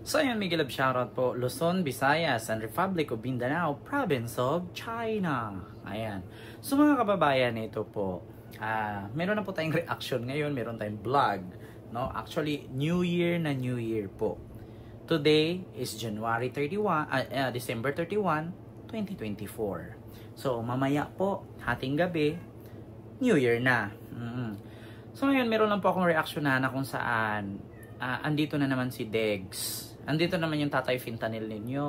So yun, Miguel of shoutout po, Luzon, Visayas, and Republic of Mindanao, Province of China. Ayan. So mga kababayan, ito po, meron na po tayong reaction ngayon, meron tayong vlog. No? Actually, New Year na New Year po. Today is December 31, 2024. So mamaya po, hating gabi, New Year na. So ngayon, meron lang po akong reaction na kung saan andito na naman si Degs. Andito naman yung Tatay Fentanyl ninyo.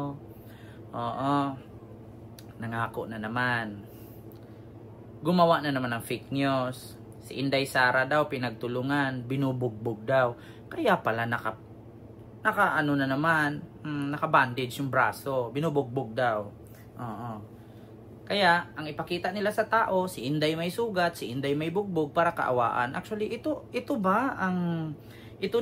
Oo. Nangako na naman. Gumawa na naman ng fake news. Si Inday Sara daw pinagtulungan, binubugbog daw. Kaya pala naka-ano na naman, naka-bandage yung braso, binubugbog daw. Oo. Kaya ang ipakita nila sa tao, si Inday may sugat, si Inday may bugbog para kaawaan. Actually, ito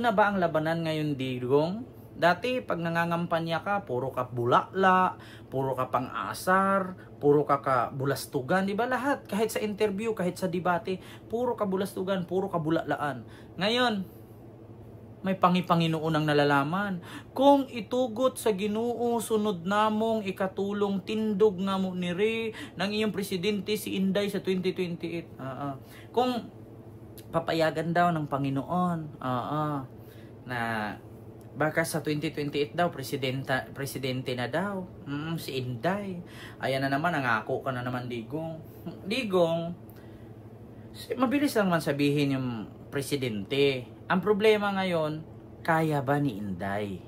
na ba ang labanan ngayon, Digong? Dati, pag nangangampanya ka, puro ka bulakla, puro ka pang-asar, puro ka bulastugan, di ba lahat? Kahit sa interview, kahit sa debate, puro ka bulastugan, puro ka bulaklaan. Ngayon, may Panginoon ang nalalaman. Kung itugot sa Ginoo, sunod namong ikatulong tindog nga mo ni Re ng iyong presidente si Inday sa 2028. Kung papayagan daw ng Panginoon, na baka sa 2028 daw, presidente na daw. Si Inday. Ayan na naman, nangako ka na naman, Digong. Digong, mabilis lang man sabihin yung presidente. Ang problema ngayon, kaya ba ni Inday?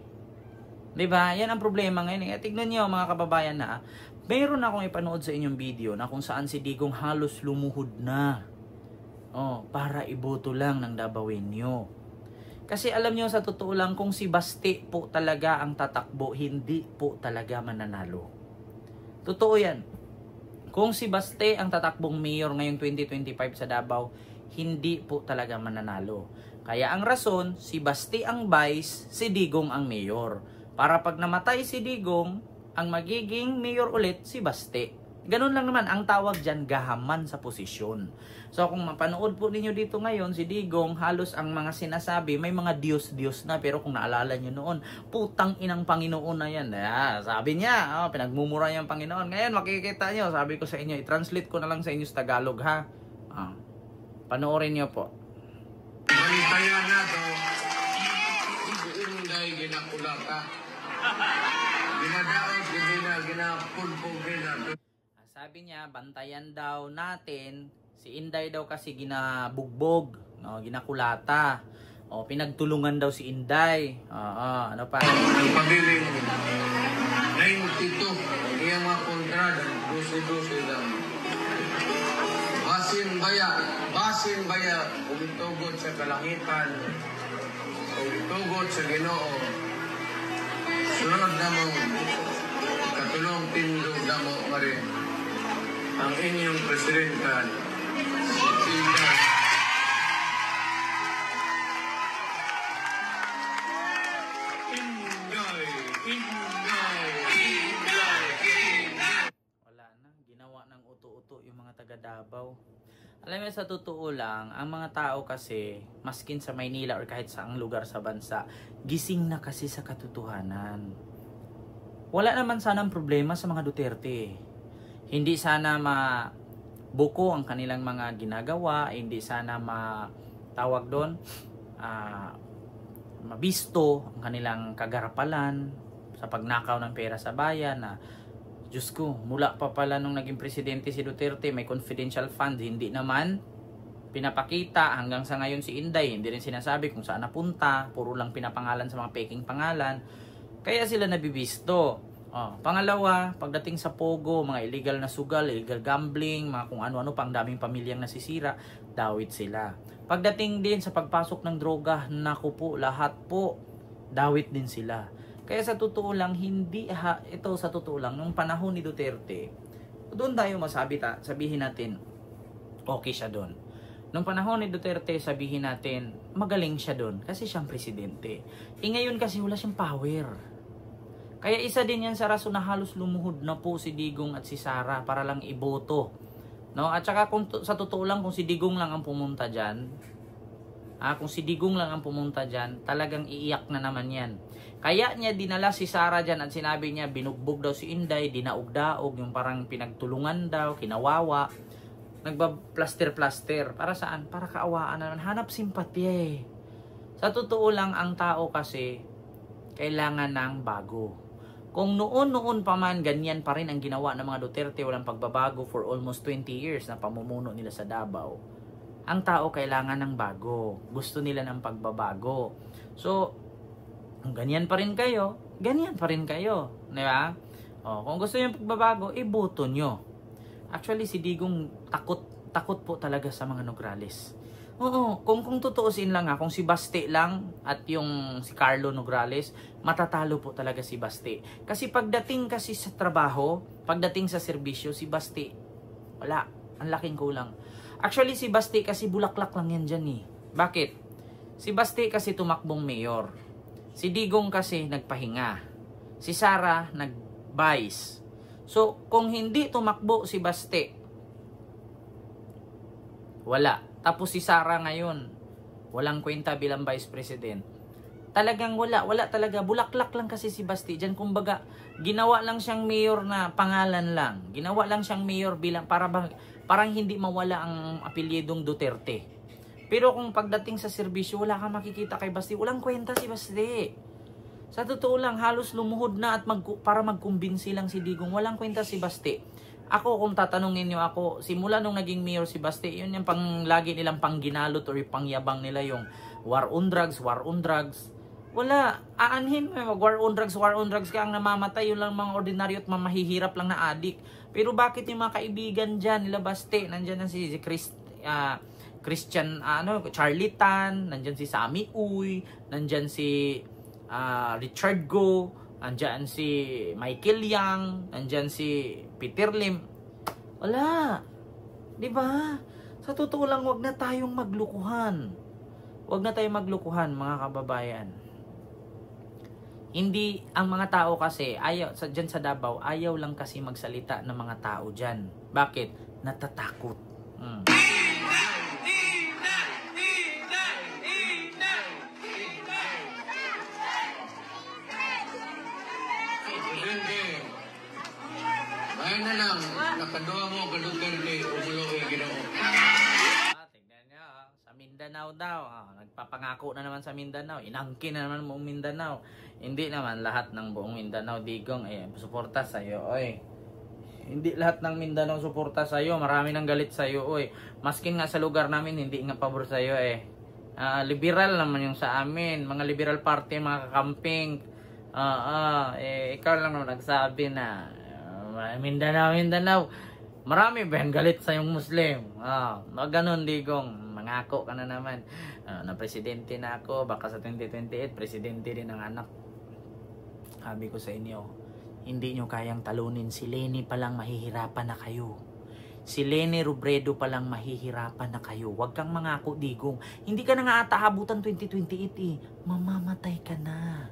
Diba? Yan ang problema ngayon. Tignan nyo mga kababayan na, mayroon akong ipanood sa inyong video na kung saan si Digong halos lumuhod na. Para iboto lang ng Dabawenyo. Kasi alam nyo, sa totoo lang, kung si Basti po talaga ang tatakbo, hindi po talaga mananalo. Totoo yan. Kung si Basti ang tatakbong mayor ngayong 2025 sa Davao, hindi po talaga mananalo. Kaya ang rason, si Basti ang vice, si Digong ang mayor. Para pag namatay si Digong, ang magiging mayor ulit si Basti. Ganun lang naman, ang tawag dyan, gahaman sa posisyon. So kung mapanood po ninyo dito ngayon, si Digong, halos ang mga sinasabi, may mga Diyos-Diyos na. Pero kung naalala nyo noon, putang inang Panginoon na yan. Sabi niya, pinagmumura yung Panginoon. Ngayon, makikita nyo, sabi ko sa inyo, i-translate ko na lang sa inyo sa Tagalog, ha? Panoorin nyo po. Bantayan na to, Inday ginakulata. Ginadaot, ginapulpog na. Sabi niya, bantayan daw natin, si Inday daw kasi ginabugbog, no? Ginakulata. Pinagtulungan daw si Inday. Ano pa? Ang pabiling 92, iyang mga kontrada, 12 lang. Basin baya, umitugot sa kalangitan, umitugot sa Ginoo. Sunod na mo, katulong tindog na mo marin. Ang inyong presidenta, si Inday. Wala na, ginawa ng uto-uto yung mga taga Davao. Alam mo, sa totoo lang, ang mga tao kasi, maskin sa Maynila or kahit saang lugar sa bansa, gising na kasi sa katotohanan. Wala naman sanang problema sa mga Duterte. Hindi sana mabuko ang kanilang mga ginagawa, hindi sana matawag doon, mabisto ang kanilang kagarapalan sa pagnakaw ng pera sa bayan na, Diyos ko, mula pa pala nung naging presidente si Duterte, may confidential fund, hindi naman pinapakita. Hanggang sa ngayon si Inday, hindi rin sinasabi kung saan napunta, puro lang pinapangalan sa mga peking pangalan. Kaya sila nabibisto. Pangalawa, pagdating sa Pogo, mga illegal na sugal, illegal gambling, mga kung ano-ano pang daming pamilyang nasisira, dawit sila. Pagdating din sa pagpasok ng droga, naku po, lahat po, dawit din sila. Kaya sa totoo lang, ito sa totoo lang, nung panahon ni Duterte, doon tayo sabihin natin, okay siya doon. Nung panahon ni Duterte, sabihin natin, magaling siya doon, kasi siyang presidente. Ngayon kasi wala siyang power. Kaya isa din yan sa rason na halos lumuhod na po si Digong at si Sara para lang iboto. No? At saka kung sa totoo lang, kung si Digong lang ang pumunta dyan, Kung si Digong lang ang pumunta dyan, talagang iiyak na naman yan. Kaya niya dinala si Sara dyan at sinabi niya, binugbog daw si Inday, dinaog-daog, yung parang pinagtulungan daw, kinawawa. Nagpa-plaster-plaster. Para saan? Para kaawaan naman. Hanap simpatya eh. Sa totoo lang, ang tao kasi, kailangan ng bago. Kung noon pa man, ganyan pa rin ang ginawa ng mga Duterte, walang pagbabago for almost 20 years na pamumuno nila sa Davao. Ang tao kailangan ng bago. Gusto nila ng pagbabago. So, kung ganyan pa rin kayo, ganyan pa rin kayo. Di ba? Kung gusto nyo ng pagbabago, iboto nyo. Actually, si Digong takot po talaga sa mga Nograles. Oo, kung tutuusin lang kung si Baste lang at yung si Carlo Nograles, matatalo po talaga si Baste. Kasi pagdating kasi sa trabaho, pagdating sa serbisyo, si Baste, wala. Ang laking kulang. Actually, si Baste kasi bulaklak lang yan dyan eh. Bakit? Si Baste kasi tumakbong mayor. Si Digong kasi nagpahinga. Si Sara nag-vice. So, kung hindi tumakbo si Baste, wala. Tapos si Sara ngayon, walang kwenta bilang vice president. Talagang wala talaga. Bulaklak lang kasi si Baste dyan. Kumbaga, ginawa lang siyang mayor na pangalan lang. Ginawa lang siyang mayor bilang parang hindi mawala ang apelyedong Duterte. Pero kung pagdating sa serbisyo, wala kang makikita kay Baste. Walang kwenta si Baste. Sa totoo lang, halos lumuhod na at para magkumbinsi lang si Digong. Walang kwenta si Baste. Ako, kung tatanungin niyo ako, simula nung naging mayor si Baste, yun yung lagi nilang pangginalot or pangyabang nila yung war on drugs. Wala. Aanhin mo, war on drugs ka ang namamatay. Yun lang mga ordinaryo at mamahihirap lang na adik. Pero bakit yung mga kaibigan dyan, nila Baste, nandyan na si Christian, Charlie Tan, nandyan si Sammy Uy, nandyan si Richard Go, nandyan si Michael Yang, nandyan si Peter Lim. Wala. Diba? Sa totoo lang, wag na tayong maglukuhan. Wag na tayong maglukuhan, mga kababayan. Hindi, ang mga tao kasi, dyan sa Davao, ayaw lang kasi magsalita ng mga tao dyan. Bakit? Natatakot. Ngayon na lang, nakaduha mo, Duterte, umulo yung Ginoo. Tignan nyo, sa Mindanao daw, nagpapangako na naman sa Mindanao, inangkin na naman buong Mindanao. Hindi naman lahat ng buong Mindanao, Digong, suporta sa'yo, oy. Hindi lahat ng Mindanao suporta sa'yo, marami nang galit sa'yo, oy. Maskin nga sa lugar namin, hindi nga pabor sa'yo, liberal naman yung sa amin, mga liberal party, mga kakamping. Ikaw lang naman nagsabi na, Mindanao. Marami ba yung galit sa yung Muslim? Ganun, Digong. Mangako ka na naman. Na presidente na ako. Baka sa 2028, presidente din ang anak. Sabi ko sa inyo, hindi nyo kayang talunin. Si Leni palang mahihirapan na kayo. Si Leni Robredo palang mahihirapan na kayo. Huwag kang mangako, Digong. Hindi ka na nga atahabutan 2028 Mamamatay ka na.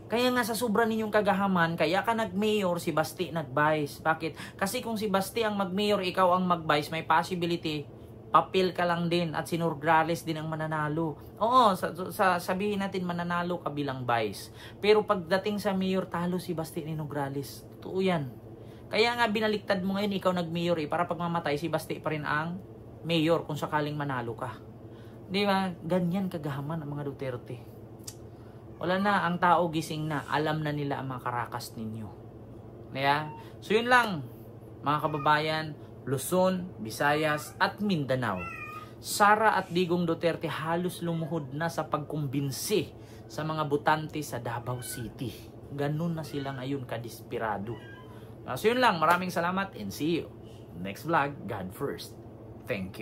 Kaya nga sa sobra ninyong kagahaman, kaya ka nag-mayor, si Baste nag-vice. Bakit? Kasi kung si Baste ang mag-mayor, ikaw ang mag-vice, may possibility, papel ka lang din at si Nograles din ang mananalo. Oo, sabihin natin mananalo ka bilang vice. Pero pagdating sa mayor, talo si Baste ni Nograles. Totoo yan. Kaya nga binaliktad mo ngayon, ikaw nag-mayor para pag mamatay, si Baste pa rin ang mayor kung sakaling manalo ka. Di ba? Ganyan kagahaman ang mga Duterte. Wala na, ang tao gising na. Alam na nila ang mga karakas ninyo. Kaya, so yun lang, mga kababayan, Luzon, Visayas, at Mindanao. Sara at Digong Duterte halos lumuhod na sa pagkumbinsi sa mga botante sa Davao City. Ganun na sila ngayon kadesperado. So yun lang, maraming salamat and see you next vlog. God first. Thank you.